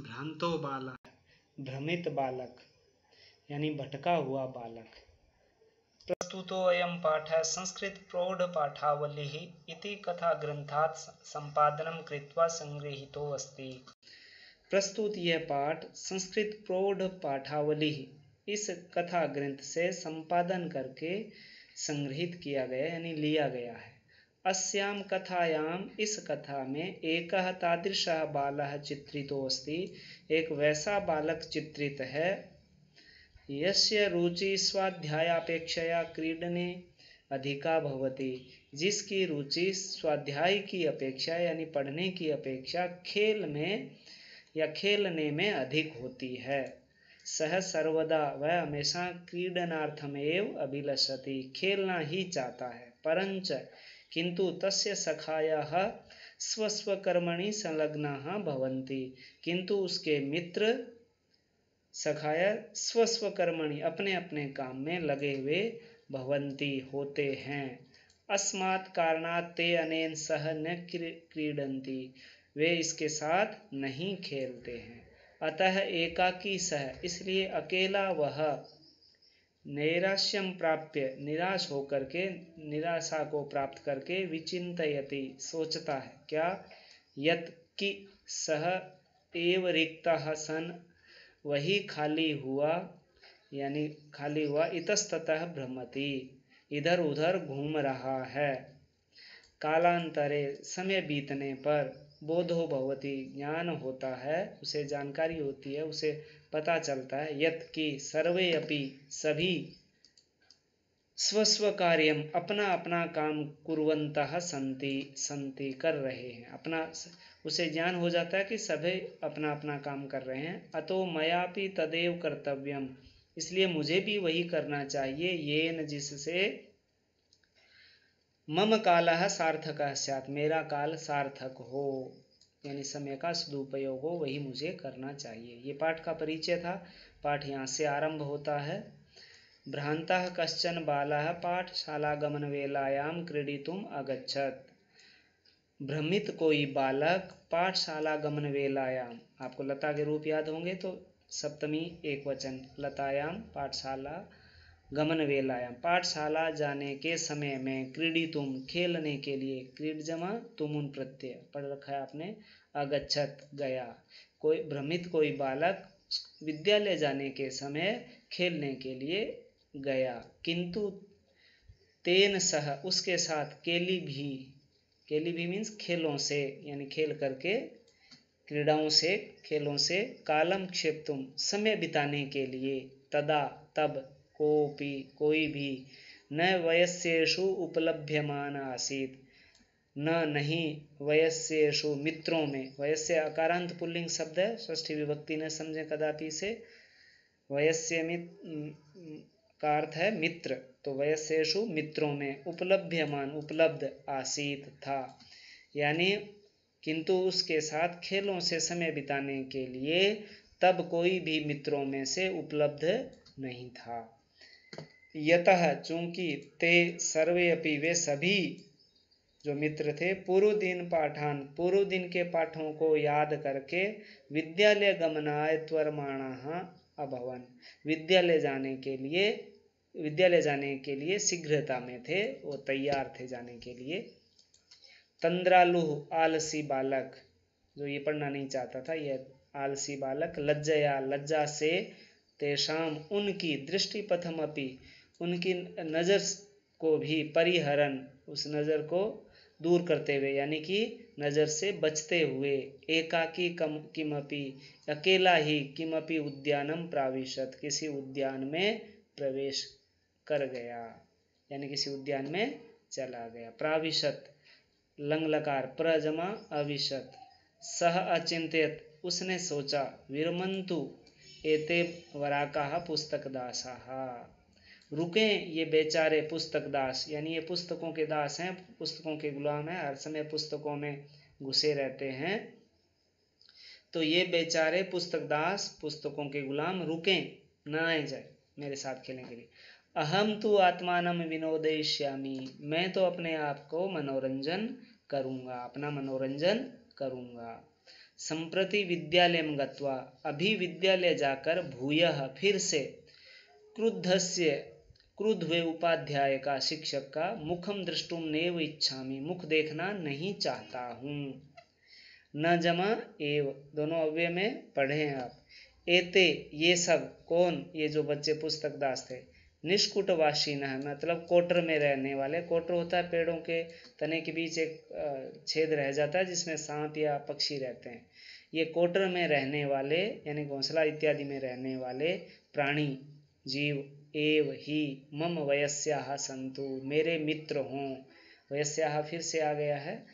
भ्रांतो बालक, भ्रमित बालक यानी भटका हुआ बालक। प्रस्तुतोऽयं पाठः संस्कृत प्रौढ़ पाठावलिः इति कथा ग्रंथात् संपादनं कृत्वा संगृहीतो अस्ति। प्रस्तुत यह पाठ संस्कृत प्रौढ़ पाठावली इस कथा ग्रंथ से संपादन करके संग्रहित किया गया यानी लिया गया है। अस्याम कथायाम इस कथा में एकः तादृशः बालः चित्रितो अस्ति, एक वैसा बालक चित्रित है यस्य रुचि स्वाध्यायापेक्षया क्रीडने अधिका भवति, जिसकी रुचि स्वाध्याय की अपेक्षा यानी पढ़ने की अपेक्षा खेल में या खेलने में अधिक होती है। सह सर्वदा वह हमेशा क्रीडनार्थमेव अभिलषति, खेलना ही चाहता है। परंच किंतु तस्य सखायः स्वस्वकर्मणि संलग्नाः भवन्ति, किंतु उसके मित्र सखाय स्वस्वकर्मणि अपने अपने काम में लगे हुए भवन्ति होते हैं। अस्मात् कारणात् ते अनेन सह न क्रीडन्ति, वे इसके साथ नहीं खेलते हैं। अतः एकाकी सह, इसलिए अकेला वह नैराश्यम प्राप्य निराश होकर के निराशा को प्राप्त करके विचिंतयति सोचता है क्या, यत् कि सह एव रिक्तः सन, वही खाली हुआ यानी खाली हुआ, इतस्ततः भ्रमति इधर उधर घूम रहा है। कालांतरे समय बीतने पर बोधो भवति ज्ञान होता है, उसे जानकारी होती है, उसे पता चलता है यत् कि सर्वे अपि सभी स्वस्व कार्यम अपना अपना काम कुर्वन्तः संति कर रहे हैं। अपना उसे ज्ञान हो जाता है कि सभी अपना अपना काम कर रहे हैं। अतो मयापि तदेव कर्तव्यम, इसलिए मुझे भी वही करना चाहिए। येन जिससे मम कालः सार्थकः स्यात्, मेरा काल सार्थक हो यानी समय का सदुपयोग हो, वही मुझे करना चाहिए। ये पाठ का परिचय था। पाठ यहाँ से आरंभ होता है। भ्रांतः कश्चन बालः पाठशालागमनवेलायां क्रीडितुम् अगच्छत्। भ्रमित कोई बालक पाठशालागमनवेलायां, आपको लता के रूप याद होंगे तो सप्तमी एक वचन, लतायां पाठशाला गमन वेलायाम, पाठशाला जाने के समय में, क्रीडितुम खेलने के लिए, क्रीड जमा तुमुन प्रत्यय पढ़ रखा है आपने, अगच्छत गया। कोई भ्रमित कोई बालक विद्यालय जाने के समय खेलने के लिए गया, किंतु तेन सह उसके साथ केली भी मीन्स खेलों से यानी खेल करके, क्रीड़ाओं से खेलों से, कालम क्षेप्तुम समय बिताने के लिए, तदा तब, कोपि कोई भी, न वयस्येषु उपलभ्यमान आसीत, न नहीं वयस्येषु मित्रों में, वयस्य अकारांत पुल्लिंग शब्द है, षष्ठी विभक्ति न समझे कदापि से। वयस्य का अर्थ है मित्र, तो वयस्येषु मित्रों में, उपलभ्यमान उपलब्ध, आसीत था यानी किंतु उसके साथ खेलों से समय बिताने के लिए तब कोई भी मित्रों में से उपलब्ध नहीं था। यतः चूंकि ते सर्वे अपि वे सभी जो मित्र थे, पूर्व दिन के पाठों को याद करके विद्यालय गमनाय त्वरमाणाः अभवन्, विद्यालय जाने के लिए शीघ्रता में थे, वो तैयार थे जाने के लिए। तंद्रालुः आलसी बालक, जो ये पढ़ना नहीं चाहता था, यह आलसी बालक, लज्जा से, तेषाम उनकी, दृष्टिपथमपि उनकी नज़र को भी, परिहरन उस नज़र को दूर करते हुए यानी कि नज़र से बचते हुए, एकाकी किमपि अकेला ही, किमपि उद्यानम प्राविशत किसी उद्यान में प्रवेश कर गया यानी किसी उद्यान में चला गया। प्राविशत लंग लकार प्रजमा अविशत, सह अचिंत्यत उसने सोचा, विरमंतु एते वराकाः पुस्तकदासाः, रुकें ये बेचारे पुस्तकदास, यानी ये पुस्तकों के दास हैं, पुस्तकों के गुलाम हैं, हर समय पुस्तकों में घुसे रहते हैं, तो ये बेचारे पुस्तकदास पुस्तकों के गुलाम रुकें, ना आए जाए मेरे साथ खेलने के लिए। अहम तु आत्मानम विनोदयिष्यामि, मैं तो अपने आप को मनोरंजन करूँगा, अपना मनोरंजन करूँगा। संप्रति विद्यालयं गत्वा, अभी विद्यालय जाकर, भूयः फिर से, क्रुद्धस्य क्रुद्ध हुए उपाध्याय का, शिक्षक का, मुखम दृष्टुम नैव इच्छामि, मुख देखना नहीं चाहता हूँ। न जमा एव, दोनों अव्यय में पढ़े हैं आप। एते ये सब, कौन, ये जो बच्चे पुस्तक दास थे, निष्कुटवासीन है, मतलब कोटर में रहने वाले। कोटर होता है पेड़ों के तने के बीच एक छेद रह जाता है जिसमें सांप या पक्षी रहते हैं। ये कोटर में रहने वाले यानी घोंसला इत्यादि में रहने वाले प्राणी जीव, एव ही मम वयस्याः सन्तु, मेरे मित्र हों। वयस्याः फिर से आ गया है,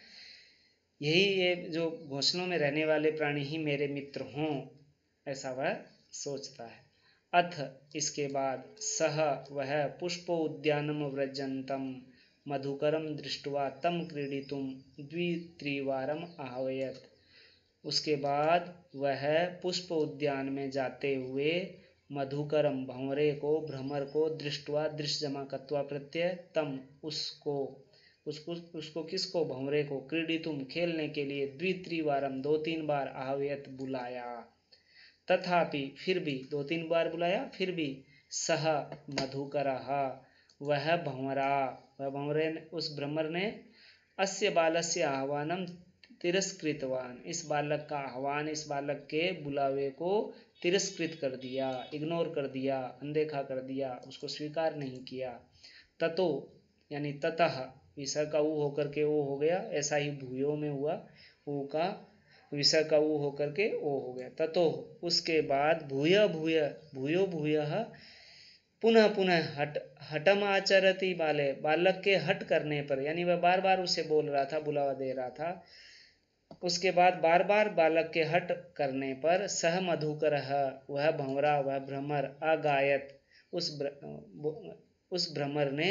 यही ये जो घोंसलों में रहने वाले प्राणी ही मेरे मित्र हों, ऐसा वह सोचता है। अथ इसके बाद, सह वह, पुष्पोद्यानम व्रजन्तम मधुकरम दृष्ट्वा तम क्रीडितुम द्वित्रिवारम आह्वयत। उसके बाद वह पुष्प उद्यान में जाते हुए मधुकरम भंवरे को, भ्रमर को, दृष्टवा दृश्य जमा कत्वा प्रत्यय, तम उसको किसको, भंवरे को, क्रीडितुम खेलने के लिए, द्वित्रिवारम 2-3 बार, आह्वयत बुलाया, तथापि फिर भी 2-3 बार बुलाया, फिर भी, सह मधुकरः वह भंवरा, वह भंवरे उस भ्रमर ने, अस्य बालस्य आह्वानम तिरस्कृतवान, इस बालक का आह्वान, इस बालक के बुलावे को तिरस्कृत कर दिया, इग्नोर कर दिया, अनदेखा कर दिया, उसको स्वीकार नहीं किया। ततो यानी ततः, विसर्ग का ऊ होकर के ओ हो गया, ऐसा ही भूयो में हुआ, ऊ का विसर्ग का ऊ होकर के ओ हो गया। ततो उसके बाद, भूय भूय भूयो भूयः पुनः पुनः हटम आचरति बाले, बालक के हट करने पर, यानी वह बार बार उसे बोल रहा था, बुलावा दे रहा था, उसके बाद बार बार बालक के हट करने पर, सह मधुकरः वह भंवरा, वह भ्रमर, अगायत उस भ्रमर ने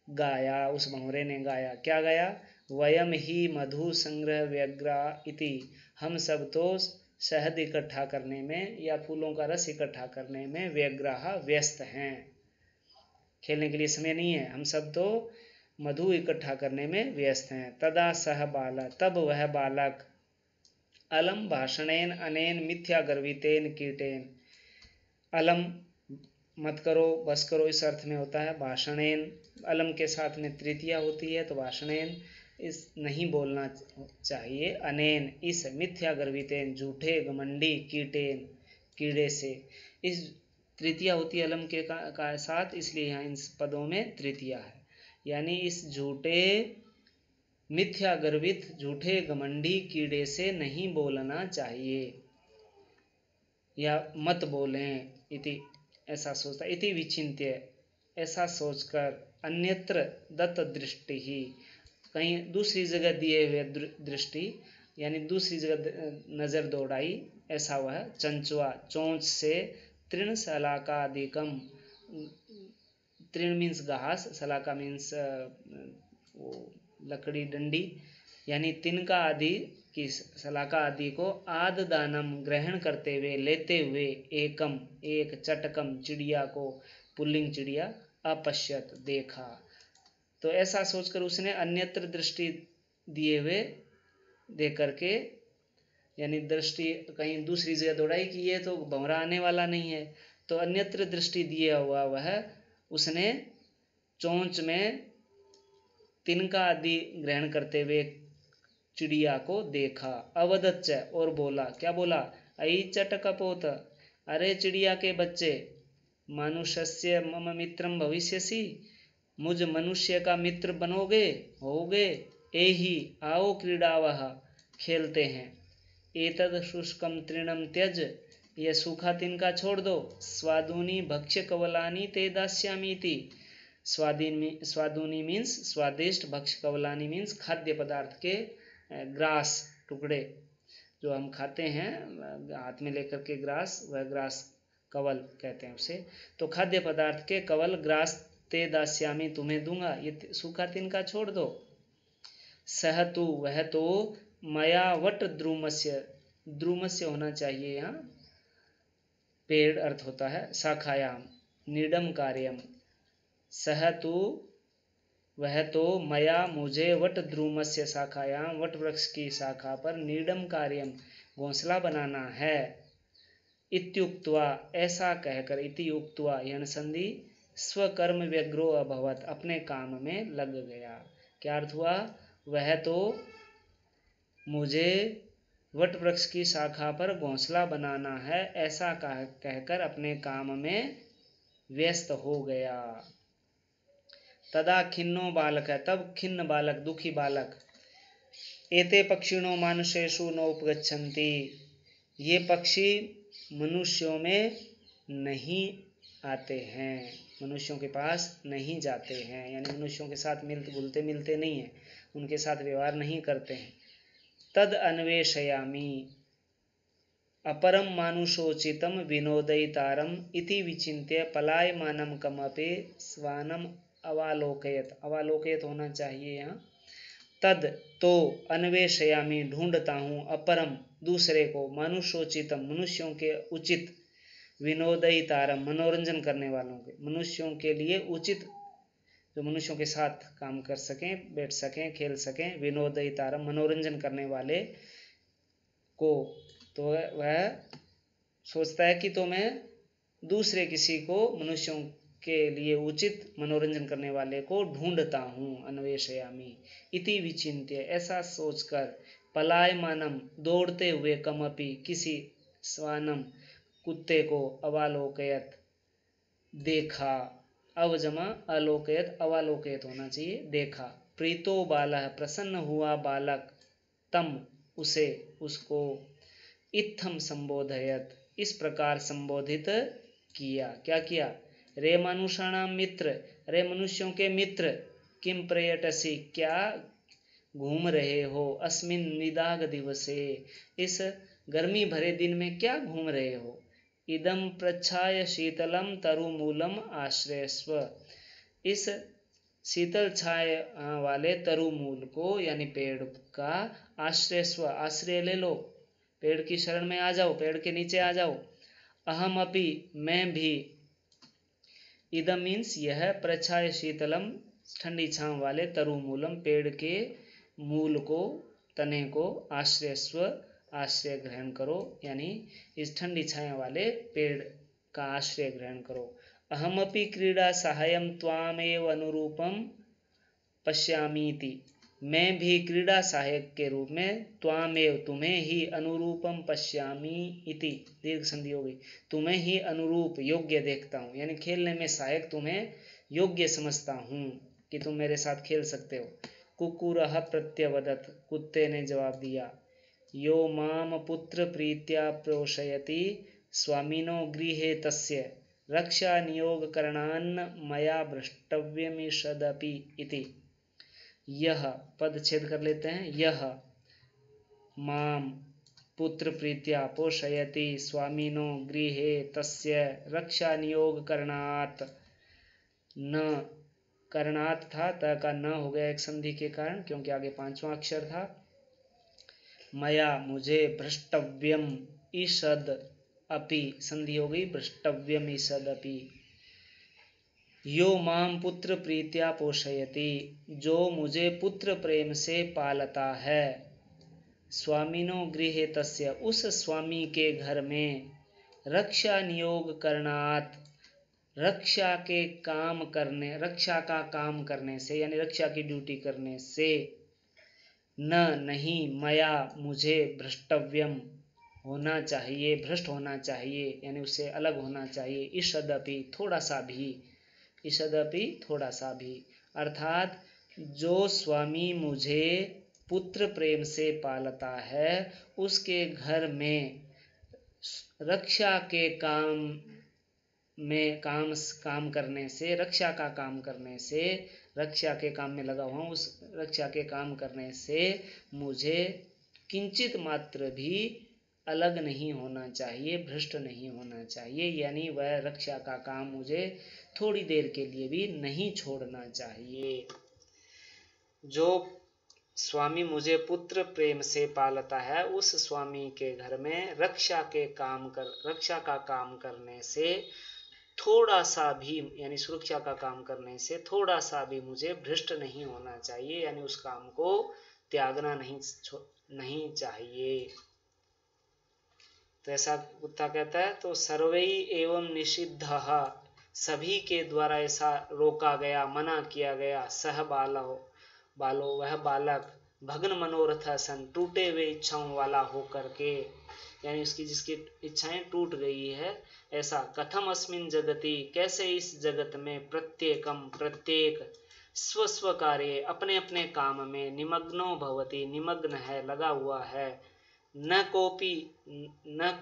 गाया, उस भंवरे ने गाया। क्या गाया? वयम ही मधु संग्रह व्यग्रा इति, हम सब तो शहद इकट्ठा करने में या फूलों का रस इकट्ठा करने में व्यग्राह व्यस्त हैं, खेलने के लिए समय नहीं है, हम सब तो मधु इकट्ठा करने में व्यस्त हैं। तदा सह बालक, तब वह बालक, अलम भाषणेन अनेन मिथ्या गर्वितेन कीटेन, अलम मत करो, बस करो, इस अर्थ में होता है। भाषणेन, अलम के साथ में तृतीया होती है, तो भाषणेन इस नहीं बोलना चाहिए। अनेन इस, मिथ्या गर्वितेन झूठे घमंडी, कीटेन कीड़े से, इस तृतीया होती है अलम के का साथ, इसलिए यहाँ इन पदों में तृतीया है। यानी इस झूठे मिथ्या गर्वित झूठे घमंडी कीड़े से नहीं बोलना चाहिए या मत बोलें, इति ऐसा सोचता, इति विचिन्त्य ऐसा सोचकर, अन्यत्र दत्त दृष्टि ही, कहीं दूसरी जगह दिए हुए दृष्टि यानी दूसरी जगह नजर दौड़ाई, ऐसा वह चंचुआ चोंच से, तृण सलाकादिकम, तृण मीन्स घास, सलाका मीन्स लकड़ी डंडी, यानी तिनका आदि की सलाका आदि को, आद दानम ग्रहण करते हुए, लेते हुए, एकम एक, चटकम चिड़िया को, पुल्लिंग चिड़िया, अपश्यत देखा। तो ऐसा सोचकर उसने अन्यत्र दृष्टि दिए हुए दे करके, यानी दृष्टि कहीं दूसरी जगह दौड़ाई कि ये तो भंवरा आने वाला नहीं है, तो अन्यत्र दृष्टि दिया हुआ वह उसने चोंच में तिनका आदि ग्रहण करते हुए चिड़िया को देखा। अवदच्च, और बोला, क्या बोला? अयि चटकपोत, अरे चिड़िया के बच्चे, मनुष्यस्य मम मित्रम भविष्यसि, मुझ मनुष्य का मित्र बनोगे, होगे। एहि आओ क्रीडावः, खेलते हैं। एतद शुष्कम तृणम त्यज, यह सूखा तिनका छोड़ दो। स्वादुनी भक्ष्य कवलानी ते दास्यामीति, स्वादुनी मीन्स स्वादिष्ट, भक्ष्य कवलानी मीन्स खाद्य पदार्थ के ग्रास टुकड़े जो हम खाते हैं हाथ में लेकर के, ग्रास, वह ग्रास कवल कहते हैं उसे। तो खाद्य पदार्थ के कवल, ग्रास, ते दास्यामी तुम्हें दूंगा, ये सूखा तिनका छोड़ दो। सह तु वह तो, मया वट द्रुमस्य, द्रुमस्य होना चाहिए यहाँ, पेड़ अर्थ होता है, शाखायाम नीडम कार्यम। सह तु वह तो, मया मुझे, वट द्रुमस्य शाखायाम, वट वृक्ष की शाखा पर, नीडम कार्यम घोंसला बनाना है। इत्युक्त्वा ऐसा कहकर, इति उक्त्वा यण संधि स्वकर्म व्यग्रो अभवत अपने काम में लग गया। क्या अर्थ हुआ? वह तो मुझे वट वृक्ष की शाखा पर घोंसला बनाना है ऐसा कहकर अपने काम में व्यस्त हो गया। तदा खिन्नो बालक है, तब खिन्न बालक, दुखी बालक, एते पक्षिणो मानुषेषु नोपगच्छन्ति, ये पक्षी मनुष्यों में नहीं आते हैं, मनुष्यों के पास नहीं जाते हैं, यानी मनुष्यों के साथ घुलते मिलते नहीं हैं, उनके साथ व्यवहार नहीं करते हैं। तद अन्वेषयामि अपरम मानुषोचितम विनोदयितारम इति विचिन्त्य पलायमानं कमपि स्वानम अवालोकयत, अवालोकयत होना चाहिए यहाँ। तद तो अन्वेषयामि ढूंढता हूँ, अपरम दूसरे को, मानुषोचितम मनुष्यों के उचित, विनोदयितारम मनोरंजन करने वालों के, मनुष्यों के लिए उचित, जो मनुष्यों के साथ काम कर सकें, बैठ सकें, खेल सकें, विनोदयितारम मनोरंजन करने वाले को। तो वह सोचता है कि तो मैं दूसरे किसी को, मनुष्यों के लिए उचित मनोरंजन करने वाले को ढूंढता हूँ। अन्वेषयामि इति विचिन्त्य ऐसा सोचकर, पलायमानम दौड़ते हुए, कमपि किसी, स्वानम कुत्ते को, अवालोकयत देखा, अवजमा अलोकयत, अवालोकयत होना चाहिए, देखा। प्रीतो बालः प्रसन्न हुआ बालक, तम उसे, उसको, इत्थम संबोधयत इस प्रकार संबोधित किया। क्या किया? रे मनुष्याणाम मित्र, रे मनुष्यों के मित्र, किम प्रयटसी क्या घूम रहे हो, अस्मिन निदाग दिवसे इस गर्मी भरे दिन में क्या घूम रहे हो। इदम प्रच्छाय शीतलम तरुमूलम आश्रयस्व, इस शीतल छाए वाले तरुमूल को, यानी पेड़ का, आश्रयस्व आश्रय ले लो, पेड़ की शरण में आ जाओ, पेड़ के नीचे आ जाओ। अहम अपि मैं भी, इदम मीन्स यह, प्रच्छाय शीतलम ठंडी छांव वाले, तरुमूलम पेड़ के मूल को, तने को, आश्रयस्व आश्रय ग्रहण करो, यानी इस ठंडी छाया वाले पेड़ का आश्रय ग्रहण करो। अहमपि क्रीड़ा सहायम त्वामेव अनुरूपम पश्यामीति, मैं भी क्रीड़ा सहायक के रूप में, त्वामेव तुम्हें ही, अनुरूपम पश्यामी इति दीर्घ संधि हो गई, तुम्हें ही अनुरूप योग्य देखता हूँ, यानी खेलने में सहायक तुम्हें योग्य समझता हूँ कि तुम मेरे साथ खेल सकते हो। कुक्कुरः प्रत्यवदत्, कुत्ते ने जवाब दिया। यो माम पुत्र प्रीत्या प्रोषयति स्वामिनो गृहे तस्य रक्षा नियोग करणान्न मया भ्रष्टव्यमिषदपि इति। यह पद छेद कर लेते हैं। यह माम पुत्र प्रीत्या पोषयति स्वामिनो गृहे तस्य रक्षा नियोग करणात्, न करणात् था, त का न हो गया एक संधि के कारण, क्योंकि आगे पांचवा अक्षर था। मया मुझे, भ्रष्टव्यम ईषद अपि संधि हो गई, भ्रष्टव्यम ईषद अपि। यो माम पुत्र प्रीत्या पोषयति, जो मुझे पुत्र प्रेम से पालता है, स्वामिनो गृहे तस्य उस स्वामी के घर में, रक्षा नियोग करणात् रक्षा के काम करने, रक्षा का काम करने से, यानी रक्षा की ड्यूटी करने से, न नहीं, मया मुझे, भ्रष्टव्यम होना चाहिए, भ्रष्ट होना चाहिए, यानी उससे अलग होना चाहिए, ईषदपि थोड़ा सा भी, ईषदपि थोड़ा सा भी, अर्थात जो स्वामी मुझे पुत्र प्रेम से पालता है, उसके घर में रक्षा के काम में काम करने से, रक्षा का काम करने से, रक्षा के काम में लगा हुआ हूँ, उस रक्षा के काम करने से मुझे किंचित मात्र भी अलग नहीं होना चाहिए, भ्रष्ट नहीं होना चाहिए, यानी वह रक्षा का काम मुझे थोड़ी देर के लिए भी नहीं छोड़ना चाहिए। जो स्वामी मुझे पुत्र प्रेम से पालता है, उस स्वामी के घर में रक्षा का काम करने से थोड़ा सा भी, यानी सुरक्षा का काम करने से थोड़ा सा भी मुझे भ्रष्ट नहीं होना चाहिए, यानी उस काम को त्यागना नहीं चाहिए। तो ऐसा कुत्ता कहता है। तो सर्वै एवं निषिद्धः, सभी के द्वारा ऐसा रोका गया, मना किया गया। सह बालो, वह बालक, भग्न मनोरथ सन, टूटे हुए इच्छाओं वाला होकर के, यानी उसकी जिसकी इच्छाएं टूट गई है ऐसा। कथम अस्मिन् जगति, कैसे इस जगत में, प्रत्येकम, प्रत्येक, स्व स्व कार्य, अपने अपने काम में, निमग्नो भवति, निमग्न है, लगा हुआ है, न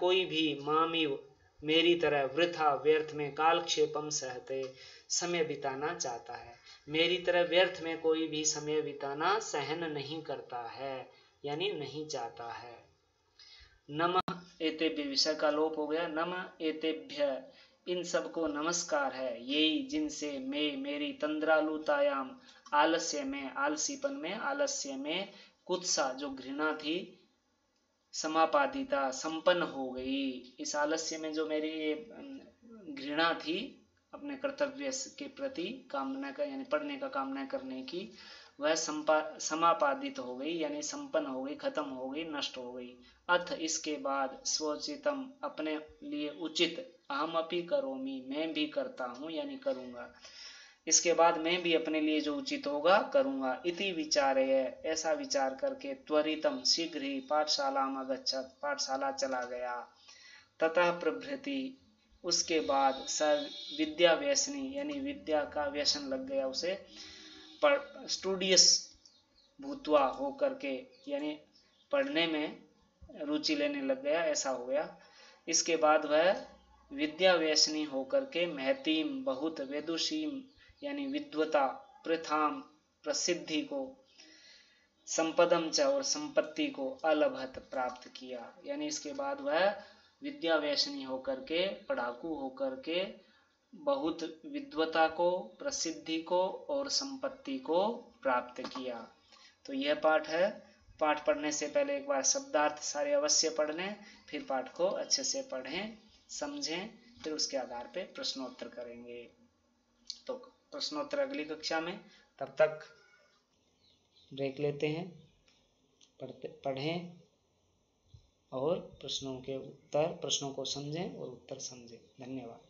कोई भी, मामिव, मेरी तरह, वृथा, व्यर्थ में, कालक्षेपम सहते, समय बिताना चाहता है। मेरी तरह व्यर्थ में कोई भी समय बिताना सहन नहीं करता है, यानी नहीं चाहता है। नमः एतेभ्य, विषय का लोप हो गया। नमः एतेभ्य, इन सबको नमस्कार है। ये जिनसे, मेरी, तंद्रालुतायाम, आलस्य में, आलसीपन में, आलस्य में, कुत्सा जो घृणा थी, समापादिता, संपन्न हो गई। इस आलस्य में जो मेरी घृणा थी अपने कर्तव्य के प्रति, कामना का, यानी पढ़ने का कामना करने की, वह समापादित हो गई, यानी संपन्न हो गई, खत्म हो गई, नष्ट हो गई। अथ, इसके बाद, स्वोचितम, अपने लिए उचित, अहमपि करोमि, मैं भी करता हूँ, यानी करूँगा। इसके बाद मैं भी अपने लिए जो उचित होगा करूँगा। इति विचारे, ऐसा विचार करके, त्वरितम, शीघ्र ही, पाठशालाम अगच्छत, पाठशाला चला गया। ततः प्रभृति, उसके बाद, स विद्या व्यसनी, यानी विद्या का व्यसन लग गया उसे, स्टूडियस भूतवा, हो करके, यानी पढ़ने में रुचि लेने लग गया, ऐसा हो गया। इसके बाद वह विद्या व्यसनी होकर के, महतीम, बहुत, वेदुषीम, यानी विद्वता, प्रथाम, प्रसिद्धि को, संपदम च, और संपत्ति को, अलभत, प्राप्त किया। यानी इसके बाद वह विद्या व्यसनी होकर के, पढ़ाकू होकर के, बहुत विद्वता को, प्रसिद्धि को और संपत्ति को प्राप्त किया। तो यह पाठ है। पाठ पढ़ने से पहले एक बार शब्दार्थ सारे अवश्य पढ़ लें, फिर पाठ को अच्छे से पढ़ें, समझें, फिर उसके आधार पे प्रश्नोत्तर करेंगे। तो प्रश्नोत्तर अगली कक्षा में, तब तक ब्रेक लेते हैं, पढ़ें और प्रश्नों को समझें और उत्तर समझें। धन्यवाद।